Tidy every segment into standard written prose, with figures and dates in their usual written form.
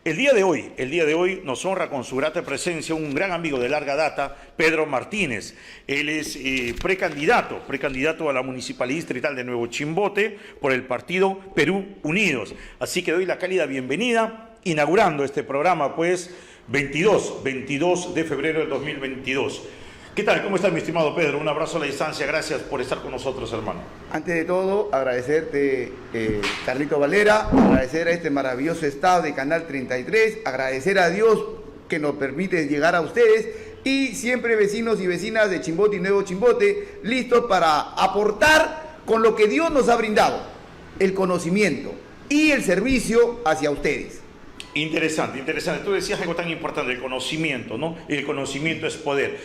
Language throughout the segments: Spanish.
El día de hoy nos honra con su grata presencia un gran amigo de larga data, Pedro Martínez. Él es precandidato a la Municipalidad Distrital de Nuevo Chimbote por el partido Perú Unidos. Así que doy la cálida bienvenida, inaugurando este programa, pues, 22 de febrero del 2022. ¿Qué tal? ¿Cómo estás, mi estimado Pedro? Un abrazo a la distancia. Gracias por estar con nosotros, hermano. Antes de todo, agradecerte, Carlito Valera, agradecer a este maravilloso estado de Canal 33, agradecer a Dios que nos permite llegar a ustedes y siempre vecinos y vecinas de Chimbote y Nuevo Chimbote, listos para aportar con lo que Dios nos ha brindado, el conocimiento y el servicio hacia ustedes. Interesante. Tú decías algo tan importante, el conocimiento, ¿no? El conocimiento es poder.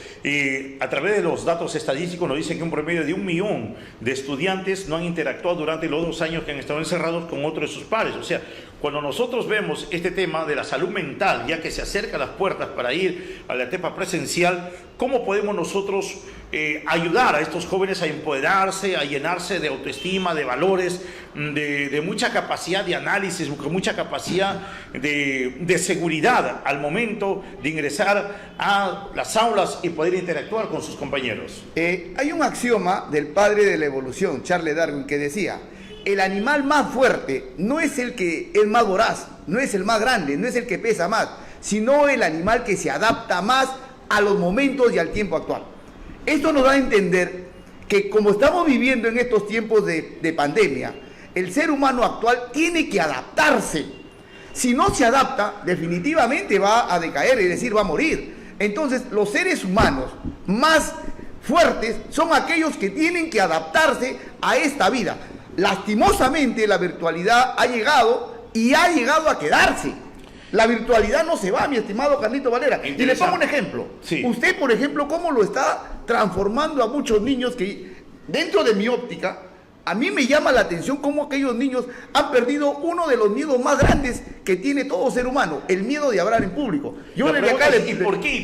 A través de los datos estadísticos nos dicen que un promedio de 1 millón de estudiantes no han interactuado durante los 2 años que han estado encerrados con otros de sus pares. O sea, cuando nosotros vemos este tema de la salud mental, ya que se acerca a las puertas para ir a la etapa presencial, ¿cómo podemos nosotros ayudar a estos jóvenes a empoderarse, a llenarse de autoestima, de valores, de mucha capacidad de análisis, mucha capacidad de seguridad al momento de ingresar a las aulas y poder interactuar con sus compañeros? Hay un axioma del padre de la evolución, Charles Darwin, que decía: el animal más fuerte no es el que es más voraz, no es el más grande, no es el que pesa más, sino el animal que se adapta más a los momentos y al tiempo actual. Esto nos da a entender que, como estamos viviendo en estos tiempos de pandemia, el ser humano actual tiene que adaptarse. Si no se adapta, definitivamente va a decaer, es decir, va a morir. Entonces, los seres humanos más fuertes son aquellos que tienen que adaptarse a esta vida. Lastimosamente, la virtualidad ha llegado y ha llegado a quedarse. La virtualidad no se va, mi estimado Carlito Valera. Y le pongo un ejemplo. Sí. Usted, por ejemplo, cómo lo está transformando a muchos niños que, dentro de mi óptica, a mí me llama la atención cómo aquellos niños han perdido uno de los miedos más grandes que tiene todo ser humano, el miedo de hablar en público.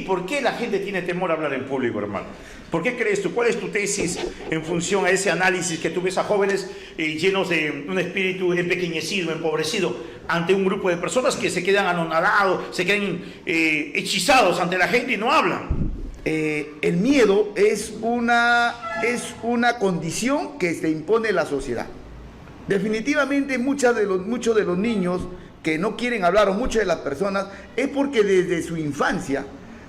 ¿Por qué la gente tiene temor a hablar en público, hermano? ¿Por qué crees tú? ¿Cuál es tu tesis en función a ese análisis que tú ves a jóvenes llenos de un espíritu empequeñecido, empobrecido, ante un grupo de personas que se quedan anonadados, se quedan hechizados ante la gente y no hablan? El miedo es una condición que se impone la sociedad. Definitivamente muchos de los niños que no quieren hablar, o muchas de las personas, es porque desde su infancia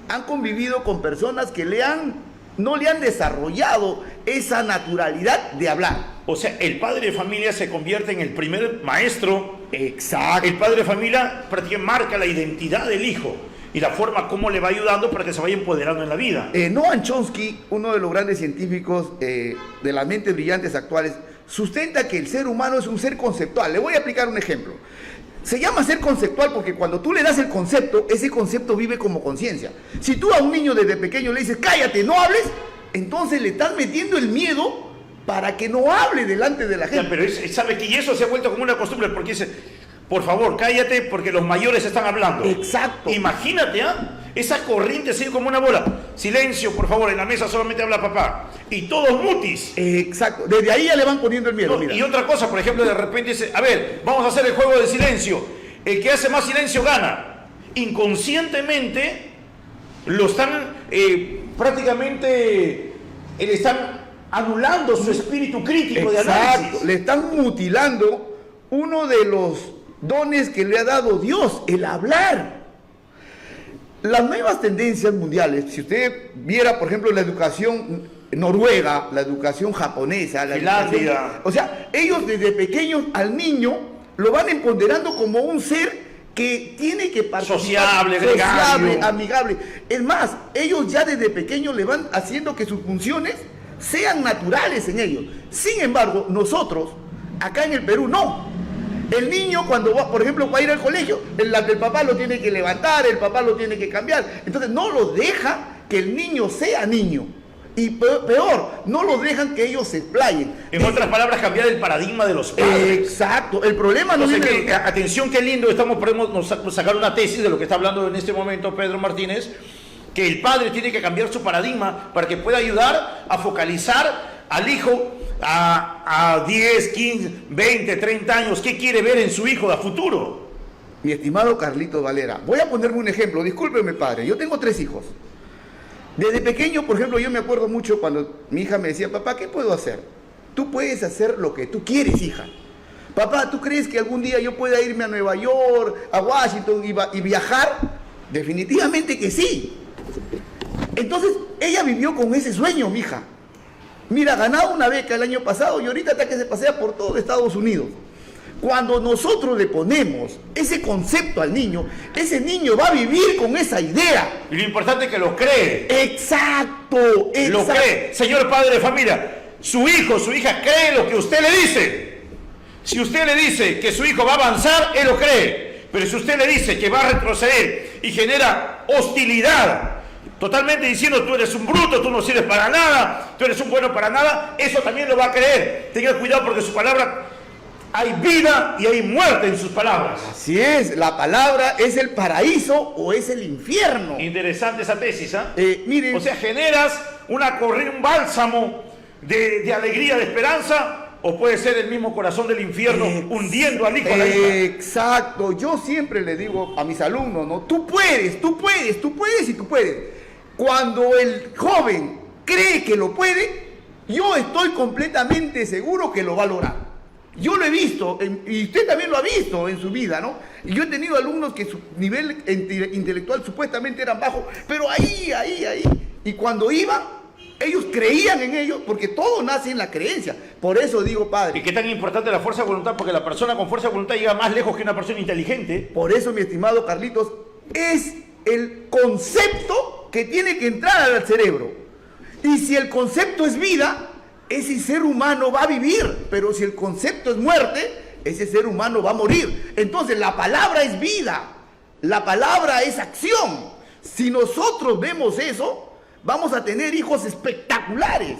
han convivido con personas que no le han desarrollado esa naturalidad de hablar. O sea, el padre de familia se convierte en el primer maestro. Exacto. El padre de familia prácticamente marca la identidad del hijo y la forma como le va ayudando para que se vaya empoderando en la vida. Noam Chomsky, uno de los grandes científicos de las mentes brillantes actuales, sustenta que el ser humano es un ser conceptual. Le voy a aplicar un ejemplo. Se llama ser conceptual porque cuando tú le das el concepto, ese concepto vive como conciencia. Si tú a un niño desde pequeño le dices, cállate, no hables, entonces le estás metiendo el miedo para que no hable delante de la gente. Ya, pero sabe que y eso se ha vuelto como una costumbre, porque dice, por favor, cállate porque los mayores están hablando. Exacto. Imagínate, esa corriente se dio como una bola. Silencio, por favor, en la mesa solamente habla papá. Y todos mutis. Exacto. Desde ahí ya le van poniendo el miedo. No, y otra cosa, por ejemplo, de repente dice, a ver, vamos a hacer el juego de silencio. El que hace más silencio gana. Inconscientemente lo están prácticamente le están anulando su espíritu crítico. Exacto. De análisis. Le están mutilando uno de los dones que le ha dado Dios, el hablar. Las nuevas tendencias mundiales, si usted viera, por ejemplo, la educación noruega, la educación japonesa, Finlandia, o sea, ellos desde pequeños al niño lo van empoderando como un ser que tiene que participar, sociable, amigable. Es más, ellos ya desde pequeños le van haciendo que sus funciones sean naturales en ellos. Sin embargo, nosotros, acá en el Perú, no. El niño cuando va, por ejemplo, va a ir al colegio, el papá lo tiene que levantar, el papá lo tiene que cambiar. Entonces no lo deja que el niño sea niño. Y peor, no lo dejan que ellos se explayen. En otras palabras, cambiar el paradigma de los padres. Exacto. El problema no es viene... Atención, qué lindo, podemos sacar una tesis de lo que está hablando en este momento Pedro Martínez, que el padre tiene que cambiar su paradigma para que pueda ayudar a focalizar al hijo a 10, 15, 20, 30 años, qué quiere ver en su hijo a futuro. mi estimado Carlitos Valera, voy a ponerme un ejemplo, discúlpeme padre, yo tengo 3 hijos. Desde pequeño, por ejemplo, yo me acuerdo mucho cuando mi hija me decía, papá, ¿qué puedo hacer? Tú puedes hacer lo que tú quieres, hija. Papá, ¿tú crees que algún día yo pueda irme a Nueva York, a Washington y viajar? Definitivamente que sí. Entonces, ella vivió con ese sueño, mi hija. Mira, ganaba una beca el año pasado y ahorita está que se pasea por todo Estados Unidos. Cuando nosotros le ponemos ese concepto al niño, ese niño va a vivir con esa idea. Y lo importante es que lo cree. Exacto, exacto. Lo cree. Señor padre de familia, su hijo, su hija cree lo que usted le dice. Si usted le dice que su hijo va a avanzar, él lo cree. Pero si usted le dice que va a retroceder y genera hostilidad, totalmente diciendo tú eres un bruto, tú no sirves para nada, tú eres un bueno para nada, eso también lo va a creer. Tenga cuidado porque su palabra, hay vida y hay muerte en sus palabras. Así es, la palabra es el paraíso o es el infierno. Interesante esa tesis, ¿ah? Miren, o sea, generas una corriente, un bálsamo de alegría, de esperanza, o puede ser el mismo corazón del infierno hundiendo al hijo a la hija. Exacto, yo siempre le digo a mis alumnos, ¿no? Tú puedes, tú puedes, tú puedes y tú puedes. Cuando el joven cree que lo puede, yo estoy completamente seguro que lo va a lograr. Yo lo he visto, y usted también lo ha visto en su vida, ¿no? Y yo he tenido alumnos que su nivel intelectual supuestamente era bajo, pero ahí. Y cuando iban, ellos creían en ellos, porque todo nace en la creencia. Por eso digo, padre. ¿Y qué tan importante la fuerza de voluntad? Porque la persona con fuerza de voluntad llega más lejos que una persona inteligente. Por eso, mi estimado Carlitos, es el concepto que tiene que entrar al cerebro. Y si el concepto es vida, ese ser humano va a vivir, pero si el concepto es muerte, ese ser humano va a morir. Entonces la palabra es vida, la palabra es acción. Si nosotros vemos eso, vamos a tener hijos espectaculares.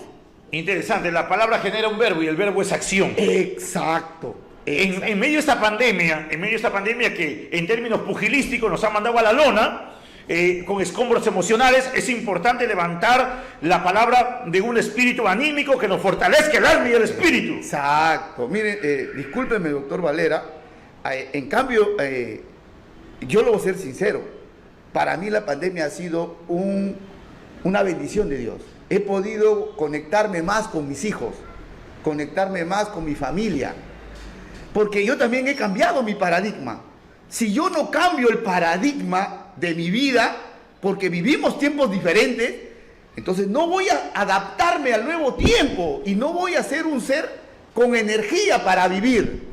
Interesante, la palabra genera un verbo y el verbo es acción. Exacto. En medio de esta pandemia, que en términos pugilísticos nos ha mandado a la lona, con escombros emocionales, es importante levantar la palabra de un espíritu anímico que nos fortalezca el alma y el espíritu. Exacto. Miren, discúlpeme, doctor Valera, en cambio, yo lo voy a ser sincero, para mí la pandemia ha sido una bendición de Dios. He podido conectarme más con mis hijos, conectarme más con mi familia, porque yo también he cambiado mi paradigma. Si yo no cambio el paradigma de mi vida, porque vivimos tiempos diferentes, entonces no voy a adaptarme al nuevo tiempo y no voy a ser un ser con energía para vivir.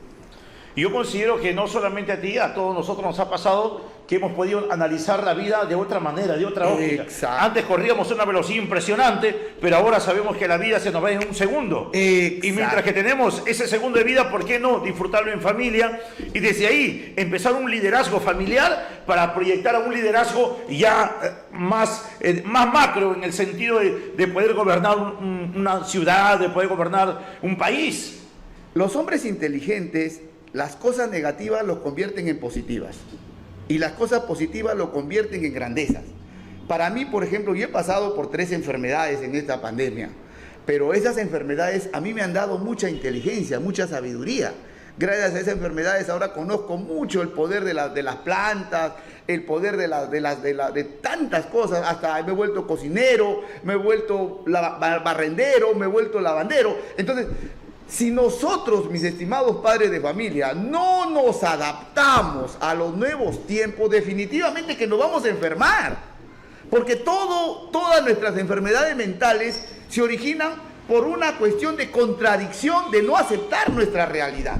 Yo considero que no solamente a ti, a todos nosotros nos ha pasado que hemos podido analizar la vida de otra manera, de otra óptica. Exacto. Antes corríamos a una velocidad impresionante, pero ahora sabemos que la vida se nos va en un segundo. Exacto. Y mientras que tenemos ese segundo de vida, ¿por qué no disfrutarlo en familia? Y desde ahí empezar un liderazgo familiar para proyectar a un liderazgo ya más macro, en el sentido de poder gobernar una ciudad, de poder gobernar un país. Los hombres inteligentes, las cosas negativas los convierten en positivas y las cosas positivas lo convierten en grandezas. Para mí, por ejemplo, yo he pasado por 3 enfermedades en esta pandemia, pero esas enfermedades a mí me han dado mucha inteligencia, mucha sabiduría. Gracias a esas enfermedades ahora conozco mucho el poder de las plantas, el poder de tantas cosas. Hasta me he vuelto cocinero, me he vuelto barrendero, me he vuelto lavandero. Entonces, si nosotros, mis estimados padres de familia, no nos adaptamos a los nuevos tiempos, definitivamente que nos vamos a enfermar. Porque todas nuestras enfermedades mentales se originan por una cuestión de contradicción, de no aceptar nuestra realidad.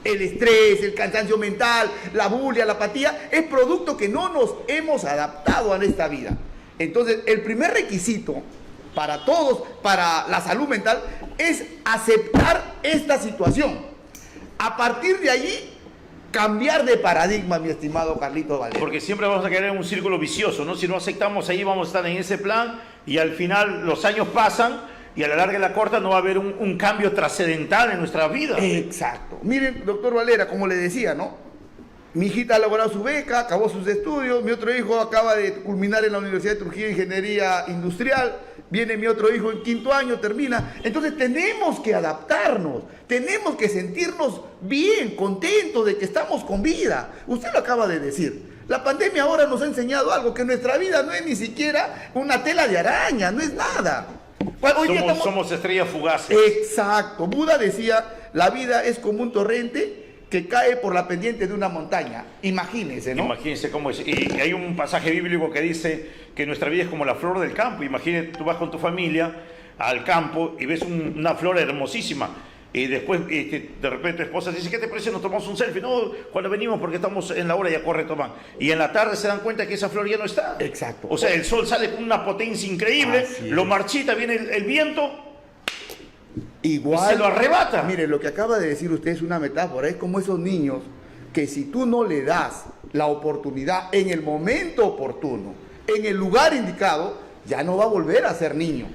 El estrés, el cansancio mental, la bulia, la apatía, es producto que no nos hemos adaptado a esta vida. Entonces, el primer requisito para todos, para la salud mental, es aceptar esta situación. A partir de allí, cambiar de paradigma, mi estimado Carlitos Valera. Porque siempre vamos a caer en un círculo vicioso, ¿no? Si no aceptamos ahí, vamos a estar en ese plan y al final los años pasan y a la larga y la corta no va a haber un cambio trascendental en nuestra vida. Exacto. Miren, doctor Valera, como le decía, ¿no? Mi hijita ha logrado su beca, acabó sus estudios, mi otro hijo acaba de culminar en la Universidad de Trujillo Ingeniería Industrial, viene mi otro hijo en 5º año, termina. Entonces tenemos que adaptarnos, tenemos que sentirnos bien, contentos de que estamos con vida. Usted lo acaba de decir. La pandemia ahora nos ha enseñado algo, que nuestra vida no es ni siquiera una tela de araña, no es nada. Somos estrellas fugaces. Exacto. Buda decía, la vida es como un torrente que cae por la pendiente de una montaña. Imagínense, ¿no? Imagínense cómo es. Y hay un pasaje bíblico que dice que nuestra vida es como la flor del campo. Imagínate, tú vas con tu familia al campo y ves una flor hermosísima. Y después, de repente tu esposa dice, ¿qué te parece? Nos tomamos un selfie. No, cuando venimos porque estamos en la hora, ya corre, toman. Y en la tarde se dan cuenta que esa flor ya no está. Exacto. O sea, el sol sale con una potencia increíble, lo marchita, viene el viento, igual se lo arrebata. Mire, lo que acaba de decir usted es una metáfora. Es como esos niños que si tú no le das la oportunidad en el momento oportuno, en el lugar indicado, ya no va a volver a ser niño.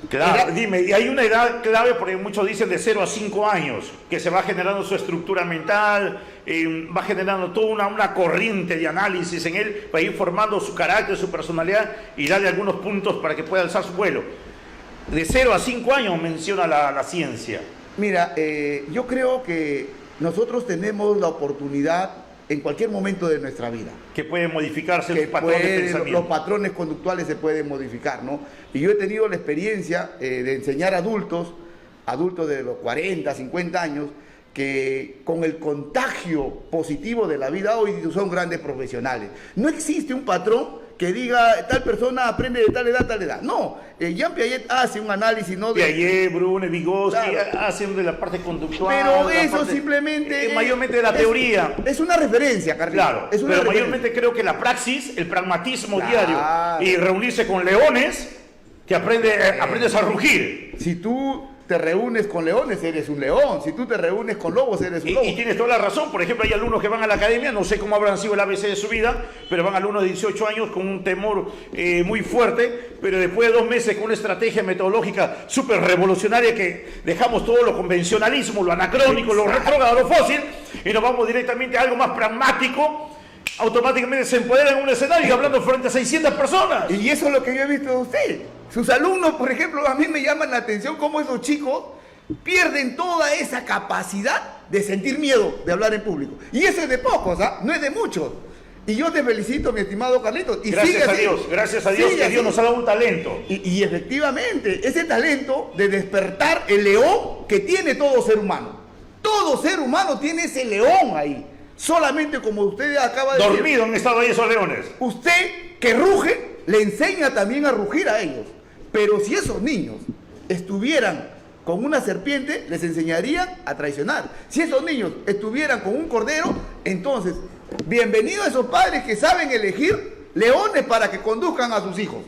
Claro, dime, y hay una edad clave, porque muchos dicen de 0 a 5 años, que se va generando su estructura mental, va generando toda una corriente de análisis en él, para ir formando su carácter, su personalidad, y darle algunos puntos para que pueda alzar su vuelo. De 0 a 5 años menciona la ciencia. Mira, yo creo que nosotros tenemos la oportunidad en cualquier momento de nuestra vida. Que pueden modificarse los patrones de pensamiento. Los patrones conductuales se pueden modificar, ¿no? Y yo he tenido la experiencia de enseñar a adultos de los 40, 50 años, que con el contagio positivo de la vida hoy son grandes profesionales. No existe un patrón que diga tal persona aprende de tal edad, tal edad. No, Jean Piaget hace un análisis, ¿no? Piaget, Brune, Vygotsky, claro, hacen de la parte conductual. Pero eso simplemente... mayormente de la teoría. Es una referencia, Carlitos. Claro, es una pero referencia. mayormente creo que la praxis, el pragmatismo Claro. diario y reunirse con leones, que aprendes a rugir. Si tú te reúnes con leones, eres un león. Si tú te reúnes con lobos, eres un lobo. Y tienes toda la razón. Por ejemplo, hay alumnos que van a la academia, no sé cómo habrán sido el ABC de su vida, pero van alumnos de 18 años con un temor muy fuerte, pero después de 2 meses con una estrategia metodológica súper revolucionaria, que dejamos todo lo convencionalismo, lo anacrónico, lo retrógrado, lo fósil, y nos vamos directamente a algo más pragmático. Automáticamente se empoderan en un escenario y hablando frente a 600 personas. Y eso es lo que yo he visto de usted. Sus alumnos, por ejemplo, a mí me llaman la atención cómo esos chicos pierden toda esa capacidad de sentir miedo de hablar en público. Y eso es de pocos, ¿ah? No es de muchos. Y yo te felicito, mi estimado Carlitos. Y gracias a Dios que Dios nos ha dado un talento. Y efectivamente, ese talento de despertar el león que tiene todo ser humano. Todo ser humano tiene ese león ahí. Solamente como usted acaba de decir. Dormido han estado ahí esos leones. Usted que ruge, le enseña también a rugir a ellos. Pero si esos niños estuvieran con una serpiente, les enseñarían a traicionar. Si esos niños estuvieran con un cordero, entonces, bienvenidos a esos padres que saben elegir leones para que conduzcan a sus hijos.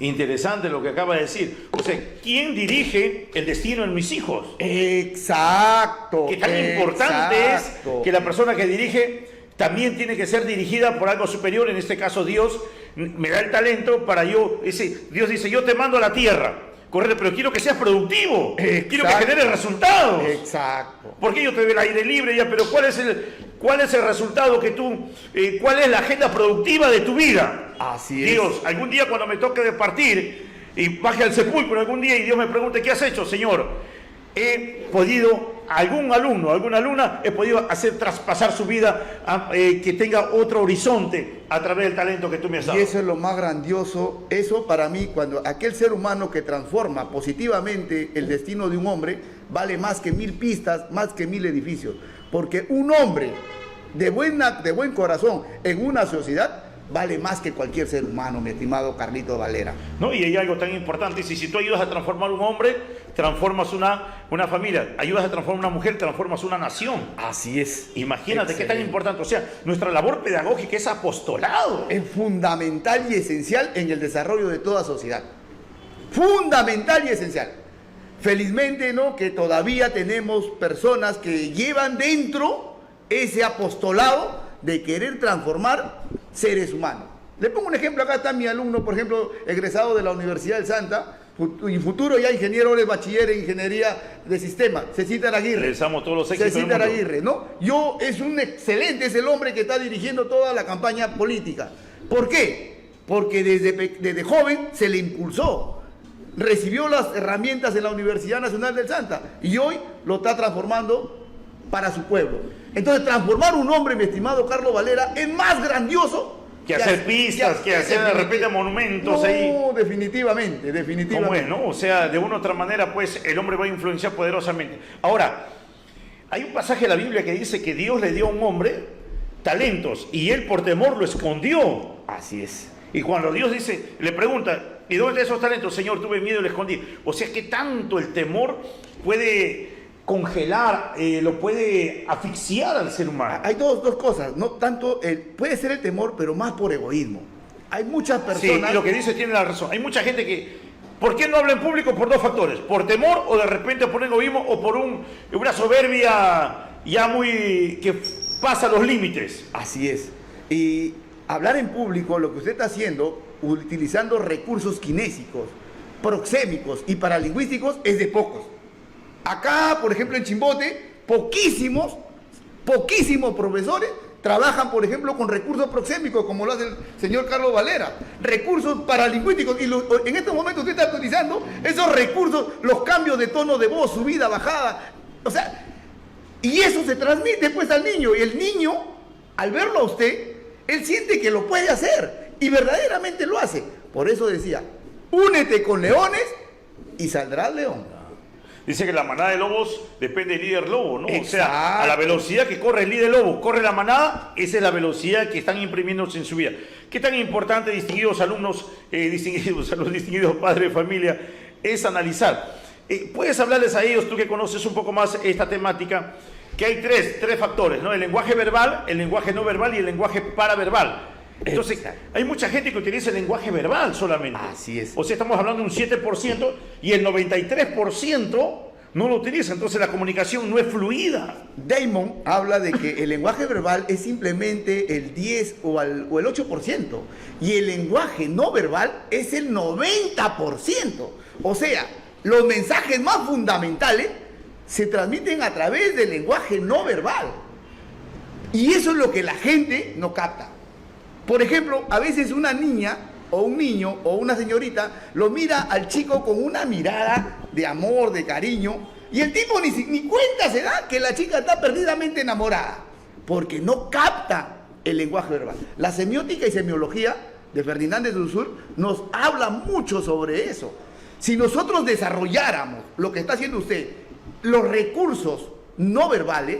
Interesante lo que acaba de decir. O sea, ¿quién dirige el destino de mis hijos? Exacto. Que tan importante es que la persona que dirige también tiene que ser dirigida por algo superior. En este caso, Dios me da el talento para yo. Dios dice, yo te mando a la tierra. Correcto, pero quiero que seas productivo. Exacto. Quiero que generes resultados. Exacto. Porque yo te doy el aire libre ya, pero ¿cuál es el resultado que tú, cuál es la agenda productiva de tu vida? Así es. Dios, algún día cuando me toque de partir y baje al sepulcro algún día y Dios me pregunte, ¿qué has hecho, Señor? He podido, algún alumno, alguna alumna, he podido hacer traspasar su vida, que tenga otro horizonte a través del talento que tú me has dado. Y eso es lo más grandioso. Eso para mí, cuando aquel ser humano que transforma positivamente el destino de un hombre, vale más que 1000 pistas, más que 1000 edificios. Porque un hombre de buen corazón en una sociedad vale más que cualquier ser humano, mi estimado Carlito Valera. No, y hay algo tan importante, si tú ayudas a transformar un hombre, transformas una familia, ayudas a transformar una mujer, transformas una nación. Así es. Imagínate qué tan importante, o sea, nuestra labor pedagógica es apostolado. Es fundamental y esencial en el desarrollo de toda sociedad. Fundamental y esencial. Felizmente, ¿no?, que todavía tenemos personas que llevan dentro ese apostolado de querer transformar seres humanos. Le pongo un ejemplo, acá está mi alumno, por ejemplo, egresado de la Universidad del Santa, y futuro ya ingeniero de bachiller en ingeniería de sistemas, Cecita Araguirre. Le deseamos todos los éxitos. Cecita Araguirre, ¿no? Es un excelente, es el hombre que está dirigiendo toda la campaña política. ¿Por qué? Porque desde joven se le impulsó. recibió las herramientas en la Universidad Nacional del Santa y hoy lo está transformando para su pueblo. Entonces, transformar un hombre, mi estimado Carlos Valera, es más grandioso que hacer pistas, que hacer de repente monumentos ahí. No, definitivamente. ¿Cómo es, no? O sea, de una u otra manera, pues, el hombre va a influenciar poderosamente. Ahora, hay un pasaje de la Biblia que dice que Dios le dio a un hombre talentos y él por temor lo escondió. Así es. Y cuando Dios dice, le pregunta, ¿y dónde están esos talentos? Señor, tuve miedo y lo escondí. O sea, que tanto el temor puede congelar, lo puede asfixiar al ser humano. Hay dos cosas, no tanto, puede ser el temor, pero más por egoísmo. Hay muchas personas... Sí, y lo que dice tiene la razón. Hay mucha gente que, ¿por qué no habla en público? Por dos factores, por temor o de repente por egoísmo o por una soberbia ya muy, que pasa los límites. Así es. Y hablar en público, lo que usted está haciendo, utilizando recursos kinésicos, proxémicos y paralingüísticos, es de pocos. Acá, por ejemplo, en Chimbote, poquísimos profesores trabajan, por ejemplo, con recursos proxémicos, como lo hace el señor Carlos Valera. Recursos paralingüísticos. Y en estos momentos usted está utilizando esos recursos, los cambios de tono de voz, subida, bajada. O sea, y eso se transmite pues al niño. Y el niño, al verlo a usted, él siente que lo puede hacer. Y verdaderamente lo hace. Por eso decía, únete con leones y saldrás león. Dice que la manada de lobos depende del líder lobo, ¿no? Exacto. O sea, a la velocidad que corre el líder lobo, corre la manada, esa es la velocidad que están imprimiéndose en su vida. ¿Qué tan importante, distinguidos alumnos, distinguidos padres de familia, es analizar? ¿Puedes hablarles a ellos, tú que conoces un poco más esta temática, que hay tres factores, ¿no? El lenguaje verbal, el lenguaje no verbal y el lenguaje paraverbal. Entonces, hay mucha gente que utiliza el lenguaje verbal solamente. Así es. O sea, estamos hablando de un 7% y el 93% no lo utiliza. Entonces, la comunicación no es fluida. Damon habla de que el lenguaje verbal es simplemente el 10 o el 8% y el lenguaje no verbal es el 90%. O sea, los mensajes más fundamentales se transmiten a través del lenguaje no verbal. Y eso es lo que la gente no capta. Por ejemplo, a veces una niña o un niño o una señorita lo mira al chico con una mirada de amor, de cariño, y el tipo ni cuenta se da que la chica está perdidamente enamorada, porque no capta el lenguaje verbal. La semiótica y semiología de Ferdinand de Saussure nos habla mucho sobre eso. Si nosotros desarrolláramos lo que está haciendo usted, los recursos no verbales,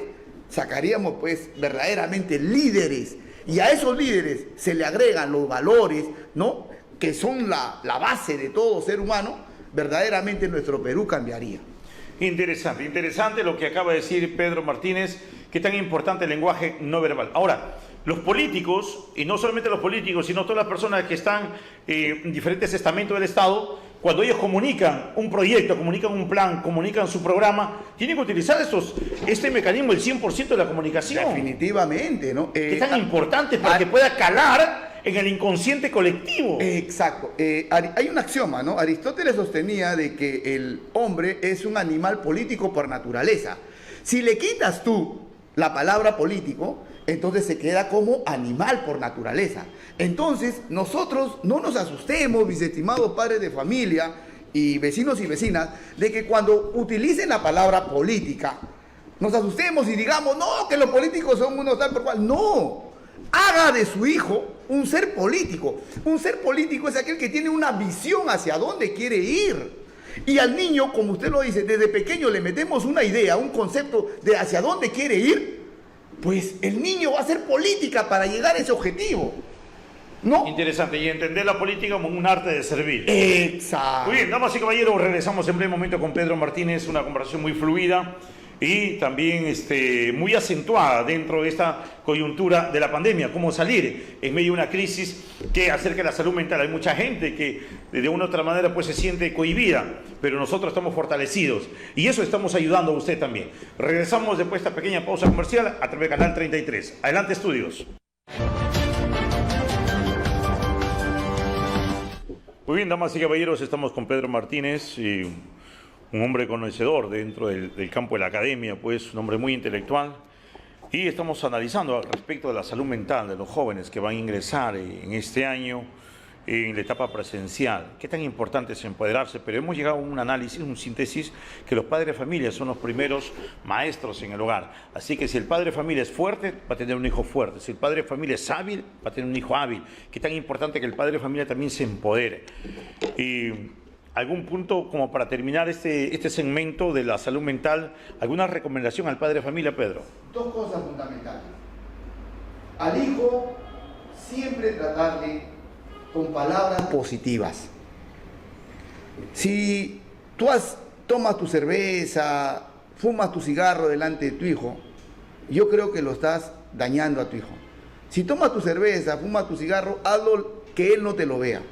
sacaríamos pues verdaderamente líderes. Y a esos líderes se le agregan los valores, ¿no?, que son la base de todo ser humano, verdaderamente nuestro Perú cambiaría. Interesante lo que acaba de decir Pedro Martínez, que tan importante el lenguaje no verbal. Ahora, los políticos, y no solamente los políticos, sino todas las personas que están en diferentes estamentos del Estado, cuando ellos comunican un proyecto, comunican un plan, comunican su programa, tienen que utilizar este mecanismo, el 100% de la comunicación. Definitivamente, ¿no? Que es tan importante para que pueda calar en el inconsciente colectivo. Exacto. Hay un axioma, ¿no? Aristóteles sostenía de que el hombre es un animal político por naturaleza. Si le quitas tú la palabra político, entonces se queda como animal por naturaleza. Entonces, nosotros no nos asustemos, mis estimados padres de familia y vecinos y vecinas, de que cuando utilicen la palabra política, nos asustemos y digamos, no, que los políticos son unos tal por cual. No, haga de su hijo un ser político. Un ser político es aquel que tiene una visión hacia dónde quiere ir. Y al niño, como usted lo dice, desde pequeño le metemos una idea, un concepto de hacia dónde quiere ir, pues el niño va a hacer política para llegar a ese objetivo, ¿no? Interesante, y entender la política como un arte de servir. Exacto. Muy bien, damas y caballeros, regresamos en breve momento con Pedro Martínez, una conversación muy fluida y también muy acentuada dentro de esta coyuntura de la pandemia, cómo salir en medio de una crisis que acerca de la salud mental. Hay mucha gente que de una u otra manera pues se siente cohibida, pero nosotros estamos fortalecidos y eso estamos ayudando a usted también. Regresamos después de esta pequeña pausa comercial a través del canal 33. Adelante, estudios. Muy bien, damas y caballeros, estamos con Pedro Martínez, un hombre conocedor dentro del campo de la academia, pues un hombre muy intelectual, y estamos analizando al respecto de la salud mental de los jóvenes que van a ingresar en este año en la etapa presencial. ¿Qué tan importante es empoderarse? Pero hemos llegado a un análisis, un síntesis, que los padres de familia son los primeros maestros en el hogar. Así que si el padre de familia es fuerte, va a tener un hijo fuerte. Si el padre de familia es hábil, va a tener un hijo hábil. Qué tan importante que el padre de familia también se empodere. Y algún punto como para terminar este segmento de la salud mental, ¿alguna recomendación al padre de familia, Pedro? Dos cosas fundamentales. Al hijo siempre tratarle con palabras positivas. Si tú tomas tu cerveza, fumas tu cigarro delante de tu hijo, yo creo que lo estás dañando a tu hijo. Si tomas tu cerveza, fumas tu cigarro, hazlo que él no te lo vea.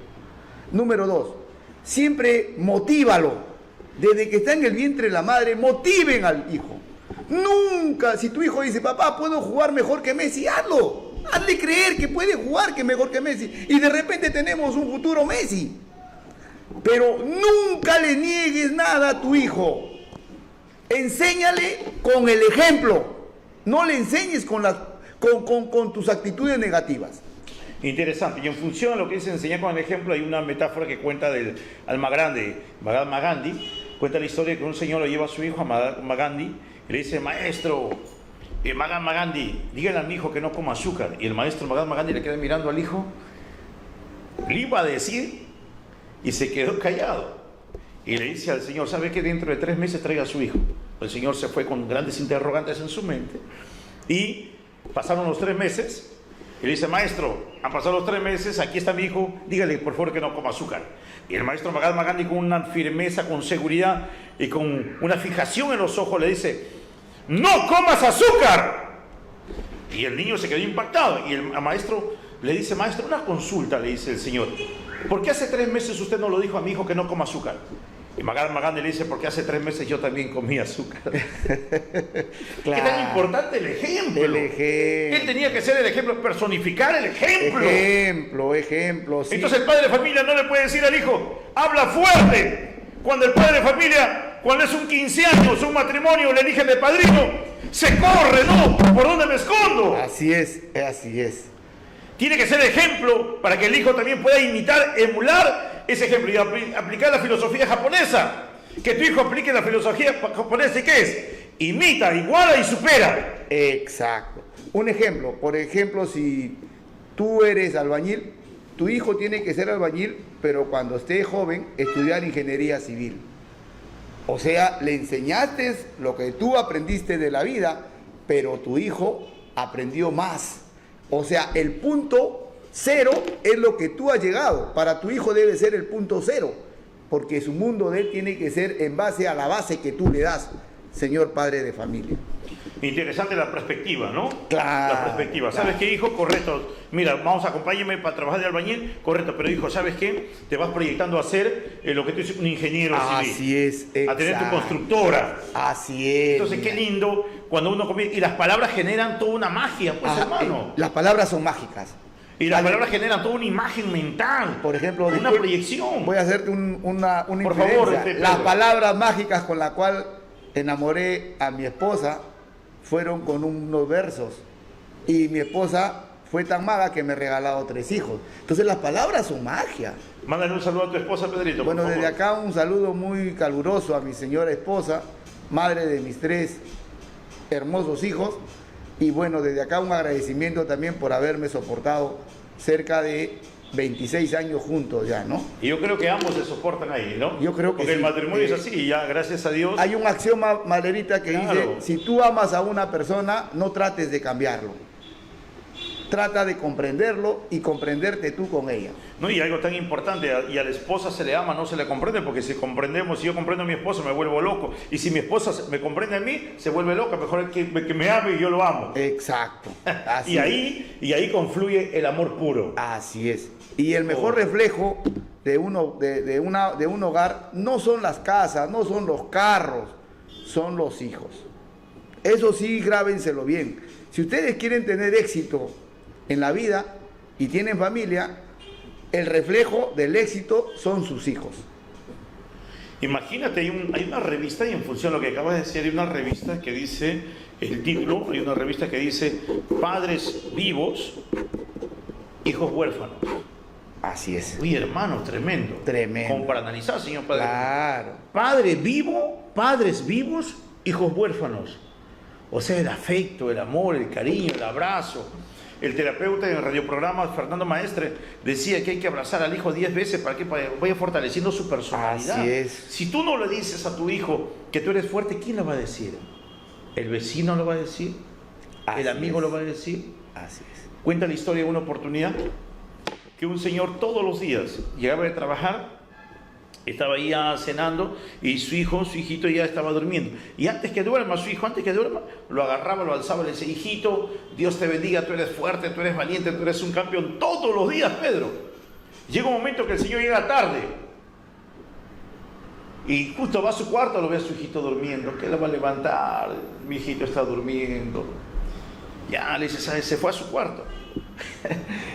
Número 2, siempre motívalo. Desde que está en el vientre de la madre, motiven al hijo. Nunca, si tu hijo dice, papá, puedo jugar mejor que Messi, hazlo. Hazle creer que puede jugar mejor que Messi. Y de repente tenemos un futuro Messi. Pero nunca le niegues nada a tu hijo. Enséñale con el ejemplo. No le enseñes con tus actitudes negativas. Interesante. Y en función a lo que dice enseñar con el ejemplo, hay una metáfora que cuenta del Almagrande, Mahatma Gandhi. Cuenta la historia que un señor lo lleva a su hijo, a Mahatma Gandhi, y le dice, maestro, Mahatma Gandhi, dígale a mi hijo que no coma azúcar. Y el maestro Mahatma Gandhi le queda mirando al hijo, le iba a decir, y se quedó callado. Y le dice al señor, ¿sabe que dentro de 3 meses traiga a su hijo? El señor se fue con grandes interrogantes en su mente. Y pasaron los 3 meses, y le dice, maestro, han pasado los 3 meses, aquí está mi hijo, dígale por favor que no coma azúcar. Y el maestro Mahatma Gandhi, con una firmeza, con seguridad y con una fijación en los ojos, le dice, ¡no comas azúcar! Y el niño se quedó impactado. Y el maestro le dice, maestro, una consulta, le dice el señor. ¿Por qué hace 3 meses usted no lo dijo a mi hijo que no coma azúcar? Y Mahatma Gandhi le dice, porque hace 3 meses yo también comía azúcar. Claro. ¿Qué tan importante el ejemplo? El ejemplo. Él tenía que ser el ejemplo, personificar el ejemplo. Ejemplo, sí. Entonces el padre de familia no le puede decir al hijo, habla fuerte. Cuando el padre de familia, cuando es un 15 años, un matrimonio, le eligen de padrino, se corre, ¿no? ¿Por dónde me escondo? Así es, así es. Tiene que ser ejemplo para que el hijo también pueda imitar, emular ese ejemplo y aplicar la filosofía japonesa. Que tu hijo aplique la filosofía japonesa, ¿y qué es? Imita, iguala y supera. Exacto. Un ejemplo, por ejemplo, si tú eres albañil, tu hijo tiene que ser albañil, pero cuando esté joven, estudiar ingeniería civil. O sea, le enseñaste lo que tú aprendiste de la vida, pero tu hijo aprendió más. O sea, el punto 0 es lo que tú has llegado. Para tu hijo debe ser el punto 0, porque su mundo de él tiene que ser en base a la base que tú le das, señor padre de familia. Interesante la perspectiva, ¿no? Claro. La perspectiva. Claro. ¿Sabes qué, hijo? Correcto. Mira, vamos, acompáñame para trabajar de albañil. Correcto, pero hijo, ¿sabes qué? Te vas proyectando a ser lo que tú dices, un ingeniero civil. Así es, exacto. A tener tu constructora. Así es. Entonces, qué lindo cuando uno comienza. Y las palabras generan toda una magia, pues, hermano. Las palabras son mágicas. Y las palabras generan toda una imagen mental. Por ejemplo, una proyección. Voy a hacerte una por favor, las palabras mágicas con las cuales enamoré a mi esposa fueron con unos versos. Y mi esposa fue tan maga que me ha regalado 3 hijos. Entonces las palabras son magia. Mándale un saludo a tu esposa, Pedrito. Bueno, desde acá un saludo muy caluroso a mi señora esposa, madre de mis 3 hermosos hijos. Y bueno, desde acá un agradecimiento también por haberme soportado cerca de 26 años juntos ya, ¿no? Y yo creo que ambos se soportan ahí, ¿no? Yo creo que porque sí. El matrimonio es así, ya, gracias a Dios. Hay un axioma, Malerita, que Claro. dice, si tú amas a una persona, no trates de cambiarlo. Trata de comprenderlo y comprenderte tú con ella. No, y algo tan importante, y a la esposa se le ama, no se le comprende, porque si yo comprendo a mi esposa, me vuelvo loco. Y si mi esposa me comprende a mí, se vuelve loca. Mejor que me ame y yo lo amo. Exacto. Así y ahí confluye el amor puro. Así es. Y el mejor reflejo de un hogar no son las casas, no son los carros, son los hijos. Eso sí, grábenselo bien. Si ustedes quieren tener éxito en la vida y tienen familia, el reflejo del éxito son sus hijos. Imagínate, hay una revista, y en función de lo que acabas de decir, hay una revista que dice, el título, hay una revista que dice, Padres vivos, hijos huérfanos. Así es. Uy, hermano, tremendo. Tremendo. Como para analizar, señor padre. Claro. Padre vivo, padres vivos, hijos huérfanos. O sea, el afecto, el amor, el cariño, el abrazo. El terapeuta en el radioprograma, Fernando Maestre, decía que hay que abrazar al hijo 10 veces para que vaya fortaleciendo su personalidad. Así es. Si tú no le dices a tu hijo que tú eres fuerte, ¿quién lo va a decir? ¿El vecino lo va a decir? ¿El amigo lo va a decir? Así es. Cuenta la historia de una oportunidad que un señor todos los días llegaba de trabajar, estaba ahí ya cenando y su hijito ya estaba durmiendo. Y antes que duerma, su hijo, antes que duerma, lo agarraba, lo alzaba y le decía: hijito, Dios te bendiga, tú eres fuerte, tú eres valiente, tú eres un campeón. Todos los días, Pedro. Llega un momento que el señor llega tarde y justo va a su cuarto, lo ve a su hijito durmiendo. ¿Qué le va a levantar? Mi hijito está durmiendo. Ya, le dice, ¿sabes? Se fue a su cuarto.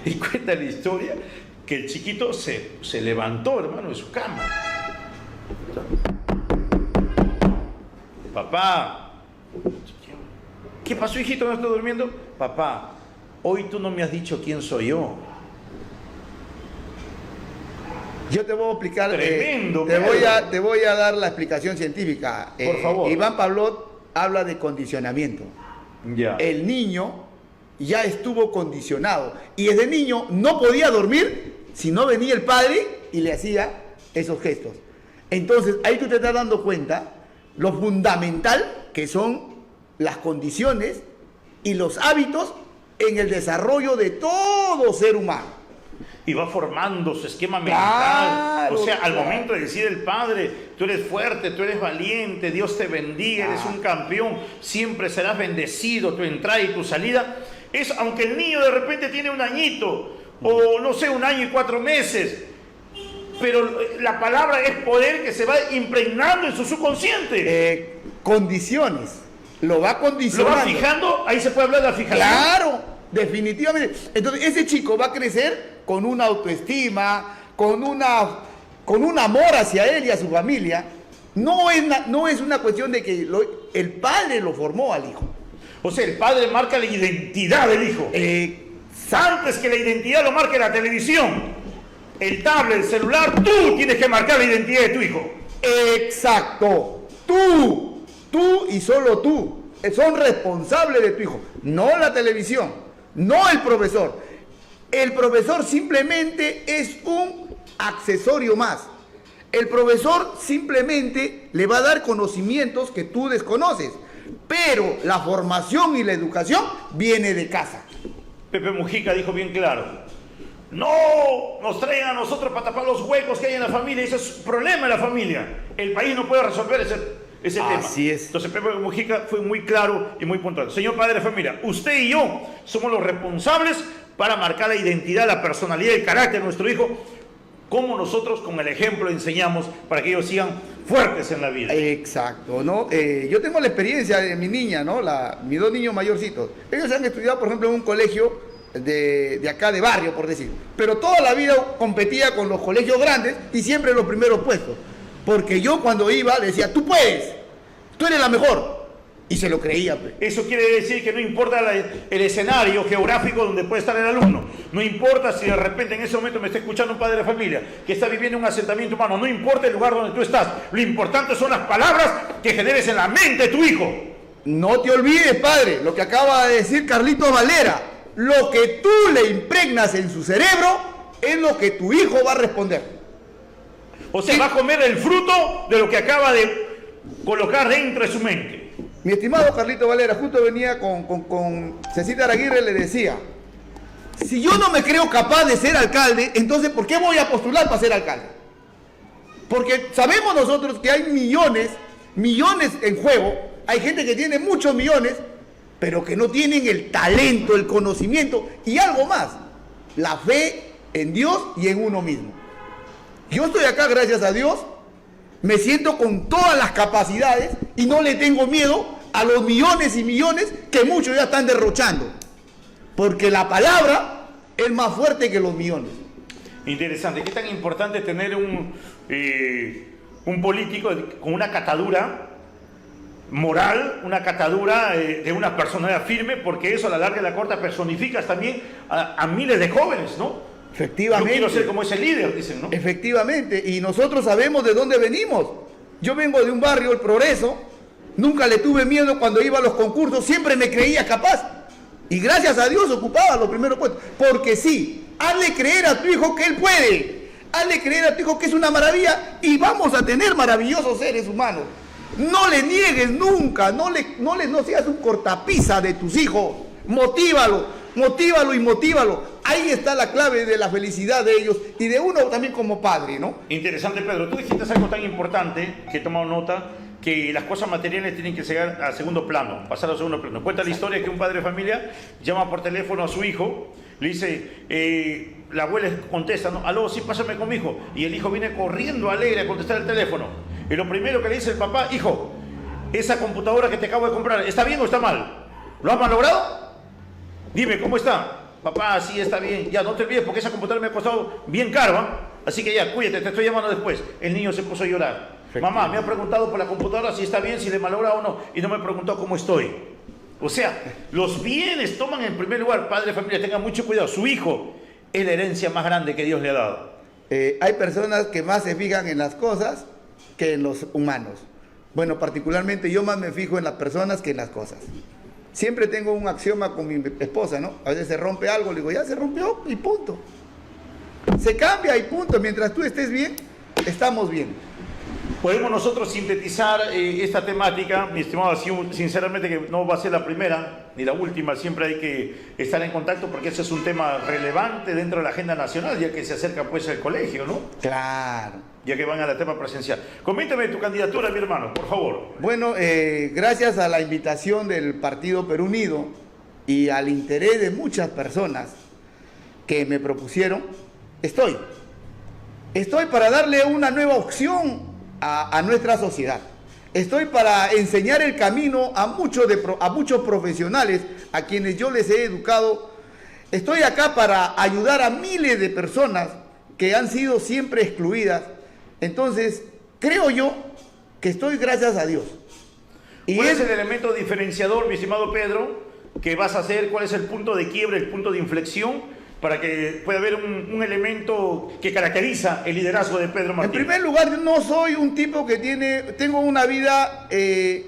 Y cuenta la historia que el chiquito se levantó, hermano, de su cama. Papá, ¿qué pasó, hijito? ¿No está durmiendo? Papá, hoy tú no me has dicho quién soy yo. Yo te voy a explicar. Tremendo, te voy a dar la explicación científica. Por favor. Iván Pavlov habla de condicionamiento. Ya. El niño ya estuvo condicionado y desde niño no podía dormir si no venía el padre y le hacía esos gestos. Entonces ahí tú te estás dando cuenta lo fundamental que son las condiciones y los hábitos en el desarrollo de todo ser humano. Y va formando su esquema mental. Claro, O sea, al claro. momento de decir el padre, tú eres fuerte, tú eres valiente, Dios te bendiga, eres un campeón, siempre serás bendecido, tu entrada y tu salida. Es, aunque el niño de repente tiene un añito, o no sé, 1 año y 4 meses, pero la palabra es poder que se va impregnando en su subconsciente. Condiciones. Lo va Lo condicionando. va fijando, ahí se puede hablar de la fijación. Claro, definitivamente. Entonces ese chico va a crecer con una autoestima, con un amor hacia él y a su familia. No es una cuestión de que el padre lo formó al hijo. O sea, el padre marca la identidad del hijo. Antes que la identidad lo marque la televisión, el tablet, el celular, tú tienes que marcar la identidad de tu hijo. Exacto. Tú y solo tú son responsables de tu hijo. No la televisión, no el profesor. El profesor simplemente es un accesorio más. El profesor simplemente le va a dar conocimientos que tú desconoces. Pero la formación y la educación viene de casa. Pepe Mujica dijo bien claro: no nos traigan a nosotros para tapar los huecos que hay en la familia. Ese es un problema en la familia. El país no puede resolver ese tema. Así es. Entonces Pepe Mujica fue muy claro y muy puntual. Señor padre de familia, usted y yo somos los responsables para marcar la identidad, la personalidad y el carácter de nuestro hijo, como nosotros con el ejemplo enseñamos para que ellos sigan fuertes en la vida. Exacto, ¿no? Yo tengo la experiencia de mi niña, ¿no? Mis 2 niños mayorcitos. Ellos han estudiado, por ejemplo, en un colegio de acá de barrio, por decir. Pero toda la vida competía con los colegios grandes y siempre en los primeros puestos. Porque yo cuando iba decía, tú puedes, tú eres la mejor. Y se lo creía. Pues. Eso quiere decir que no importa el escenario geográfico donde puede estar el alumno. No importa si de repente en ese momento me está escuchando un padre de familia que está viviendo un asentamiento humano. No importa el lugar donde tú estás. Lo importante son las palabras que generes en la mente de tu hijo. No te olvides, padre, lo que acaba de decir Carlitos Valera. Lo que tú le impregnas en su cerebro es lo que tu hijo va a responder. O sea, va a comer el fruto de lo que acaba de colocar dentro de su mente. Mi estimado Carlito Valera, justo venía con Cecita Araguirre, le decía, si yo no me creo capaz de ser alcalde, entonces ¿por qué voy a postular para ser alcalde? Porque sabemos nosotros que hay millones en juego, hay gente que tiene muchos millones, pero que no tienen el talento, el conocimiento y algo más, la fe en Dios y en uno mismo. Yo estoy acá gracias a Dios, me siento con todas las capacidades y no le tengo miedo a los millones y millones que muchos ya están derrochando. Porque la palabra es más fuerte que los millones. Interesante. ¿Qué tan importante tener un político con una catadura moral, una catadura de una personalidad firme? Porque eso a la larga y a la corta personificas también a miles de jóvenes, ¿no? Efectivamente. Yo quiero ser como ese líder, dicen, ¿no? Efectivamente, y nosotros sabemos de dónde venimos. Yo vengo de un barrio, El Progreso, nunca le tuve miedo cuando iba a los concursos, siempre me creía capaz. Y gracias a Dios ocupaba los primeros puestos. Porque sí, hazle creer a tu hijo que él puede. Hazle creer a tu hijo que es una maravilla y vamos a tener maravillosos seres humanos. No le niegues nunca, no seas un cortapisa de tus hijos. Motívalo y motívalo. Ahí está la clave de la felicidad de ellos y de uno también como padre, ¿no? Interesante, Pedro. Tú dijiste algo tan importante que he tomado nota, que las cosas materiales tienen que llegar a segundo plano, pasar a segundo plano. Cuenta la historia que un padre de familia llama por teléfono a su hijo, le dice, la abuela contesta, ¿no? Aló, sí, pásame con mi hijo. Y el hijo viene corriendo alegre a contestar el teléfono. Y lo primero que le dice el papá, hijo, esa computadora que te acabo de comprar, ¿está bien o está mal? ¿Lo has malogrado? Dime, ¿cómo está? Papá, sí, está bien. Ya, no te olvides porque esa computadora me ha costado bien caro, ¿eh? Así que ya, cuídate, te estoy llamando después. El niño se puso a llorar. Mamá, me ha preguntado por la computadora si está bien, si le malogra o no, y no me preguntó cómo estoy. O sea, los bienes toman en primer lugar, padre de familia, tengan mucho cuidado. Su hijo es la herencia más grande que Dios le ha dado. Hay personas que más se fijan en las cosas que en los humanos. Bueno, particularmente yo más me fijo en las personas que en las cosas. Siempre tengo un axioma con mi esposa, ¿no? A veces se rompe algo, le digo, ya se rompió y punto. Se cambia y punto. Mientras tú estés bien, estamos bien. Podemos nosotros sintetizar esta temática, mi estimado, sinceramente que no va a ser la primera ni la última, siempre hay que estar en contacto porque ese es un tema relevante dentro de la agenda nacional, ya que se acerca pues el colegio, ¿no? Claro. Ya que van a la tema presencial. Coméntame tu candidatura, mi hermano, por favor. Bueno, gracias a la invitación del Partido Perú Unido y al interés de muchas personas que me propusieron, estoy para darle una nueva opción a nuestra sociedad. Estoy para enseñar el camino a muchos profesionales a quienes yo les he educado. Estoy acá para ayudar a miles de personas que han sido siempre excluidas. Entonces, creo yo que estoy gracias a Dios. ¿Cuál es el elemento diferenciador, mi estimado Pedro, que vas a hacer? ¿Cuál es el punto de quiebre, el punto de inflexión para que pueda haber un elemento que caracteriza el liderazgo de Pedro Martínez? En primer lugar, yo no soy un tipo que tengo una vida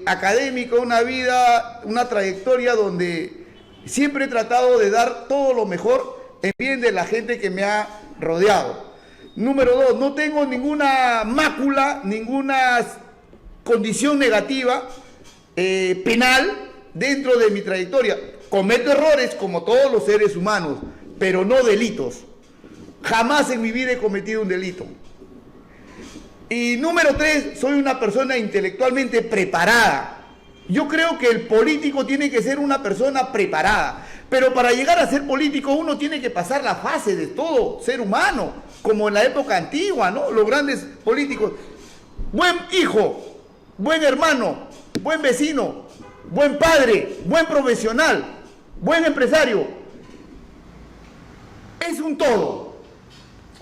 académica, una trayectoria donde siempre he tratado de dar todo lo mejor en bien de la gente que me ha rodeado. Número dos, no tengo ninguna mácula, ninguna condición negativa penal dentro de mi trayectoria. Cometo errores como todos los seres humanos, pero no delitos. Jamás en mi vida he cometido un delito. Y número tres, soy una persona intelectualmente preparada. Yo creo que el político tiene que ser una persona preparada. Pero para llegar a ser político uno tiene que pasar la fase de todo ser humano, como en la época antigua, ¿no? Los grandes políticos. Buen hijo, buen hermano, buen vecino, buen padre, buen profesional, buen empresario. Es un todo.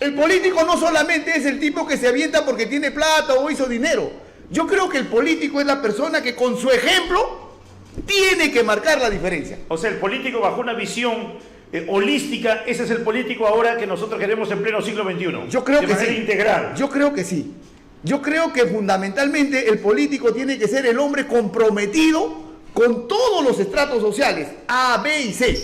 El político no solamente es el tipo que se avienta porque tiene plata o hizo dinero. Yo creo que el político es la persona que con su ejemplo tiene que marcar la diferencia. O sea, el político bajo una visión holística, ese es el político ahora que nosotros queremos en pleno siglo XXI. Yo creo de que manera sí. integral. Yo creo que sí. Yo creo que fundamentalmente el político tiene que ser el hombre comprometido con todos los estratos sociales, A, B y C,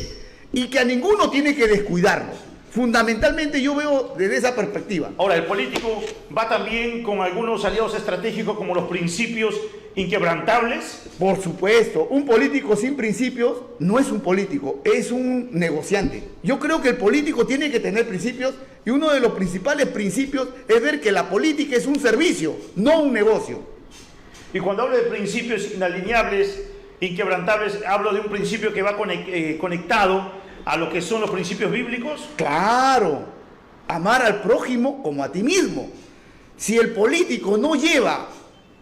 y que a ninguno tiene que descuidarlo. Fundamentalmente yo veo desde esa perspectiva. Ahora, el político va también con algunos aliados estratégicos como los principios inquebrantables. Por supuesto, un político sin principios no es un político, es un negociante. Yo creo que el político tiene que tener principios y uno de los principales principios es ver que la política es un servicio, no un negocio. Y cuando hablo de principios inalineables, inquebrantables, hablo de un principio que va conectado a lo que son los principios bíblicos. Claro, amar al prójimo como a ti mismo. Si el político no lleva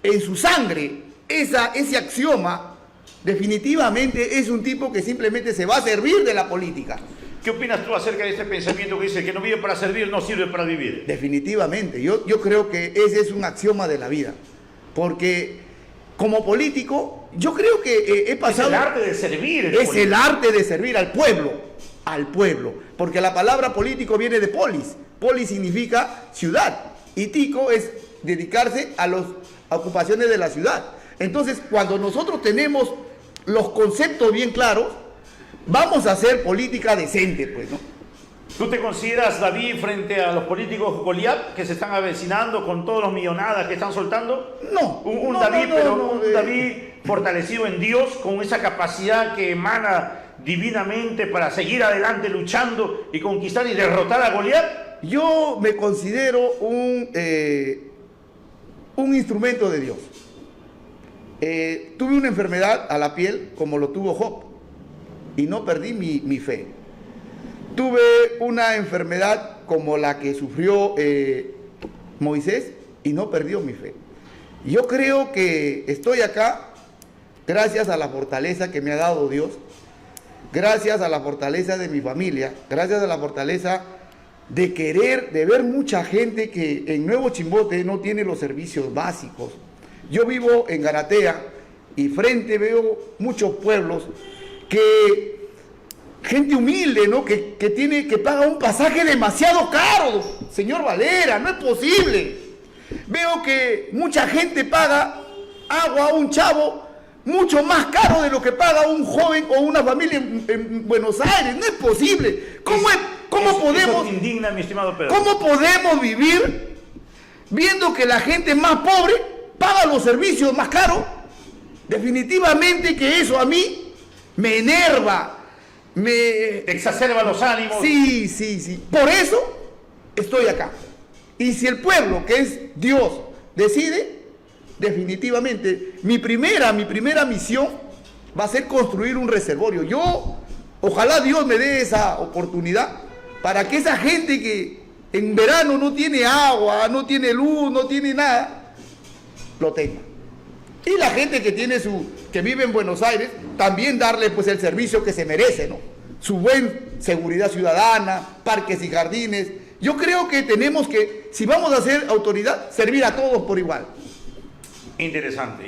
en su sangre ese axioma, definitivamente es un tipo que simplemente se va a servir de la política. ¿Qué opinas tú acerca de este pensamiento que dice que no vive para servir, no sirve para vivir? Definitivamente, yo creo que ese es un axioma de la vida, porque como político, yo creo que he pasado... Es el arte de servir. Es el arte de servir al pueblo. al pueblo, porque la palabra político viene de polis. Polis significa ciudad y tico es dedicarse a las ocupaciones de la ciudad. Entonces, cuando nosotros tenemos los conceptos bien claros, vamos a hacer política decente, pues, ¿no? ¿Tú te consideras David frente a los políticos Goliat que se están avecinando con todos los millonadas que están soltando? No. Un no, David, no, pero no, un David fortalecido en Dios, con esa capacidad que emana divinamente para seguir adelante luchando y conquistar y derrotar a Goliat. Yo me considero un instrumento de Dios. Tuve una enfermedad a la piel como lo tuvo Job y no perdí mi fe. Tuve una enfermedad como la que sufrió Moisés y no perdió mi fe. Yo creo que estoy acá gracias a la fortaleza que me ha dado Dios, gracias a la fortaleza de mi familia, gracias a la fortaleza de querer, de ver mucha gente que en Nuevo Chimbote no tiene los servicios básicos. Yo vivo en Garatea y frente veo muchos pueblos que gente humilde, ¿no? Que paga un pasaje demasiado caro, señor Valera, no es posible. Veo que mucha gente paga agua a un chavo mucho más caro de lo que paga un joven o una familia en Buenos Aires, no es posible. ¿Cómo podemos, eso indigna, mi estimado Pedro? ¿Cómo podemos vivir viendo que la gente más pobre paga los servicios más caros? Definitivamente que eso a mí me enerva. Te exacerba los ánimos. Sí. Por eso estoy acá. Y si el pueblo, que es Dios, decide, definitivamente, mi primera misión va a ser construir un reservorio. Ojalá Dios me dé esa oportunidad para que esa gente que en verano no tiene agua, no tiene luz, no tiene nada, lo tenga. Y la gente que vive en Buenos Aires, también darle pues el servicio que se merece, ¿no? Su buen seguridad ciudadana, parques y jardines. Yo creo que tenemos que, si vamos a ser autoridad, servir a todos por igual. Interesante,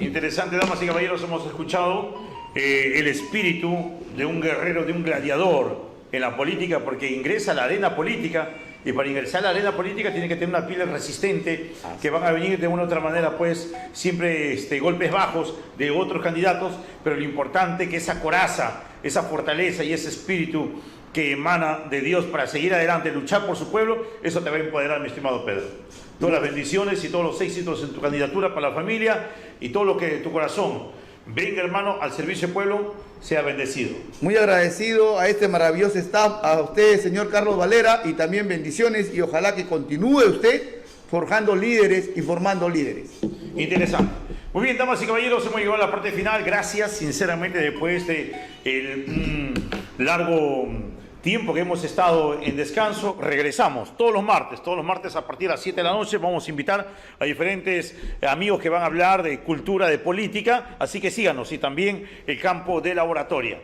damas y caballeros, hemos escuchado el espíritu de un guerrero, de un gladiador en la política, porque ingresa a la arena política. Y para ingresar a la arena política tiene que tener una piel resistente, que van a venir de una u otra manera, pues, siempre golpes bajos de otros candidatos, pero lo importante es que esa coraza, esa fortaleza y ese espíritu que emana de Dios para seguir adelante, luchar por su pueblo, eso te va a empoderar, mi estimado Pedro. Todas las bendiciones y todos los éxitos en tu candidatura para la familia y todo lo que tu corazón venga, hermano, al servicio del pueblo, sea bendecido. Muy agradecido a este maravilloso staff, a usted, señor Carlos Valera, y también bendiciones, y ojalá que continúe usted forjando líderes y formando líderes. Interesante. Muy bien, damas y caballeros, hemos llegado a la parte final. Gracias, sinceramente, después de el largo tiempo que hemos estado en descanso, regresamos todos los martes a partir de las 7 de la noche. Vamos a invitar a diferentes amigos que van a hablar de cultura, de política, así que síganos, y también el campo de la oratoria.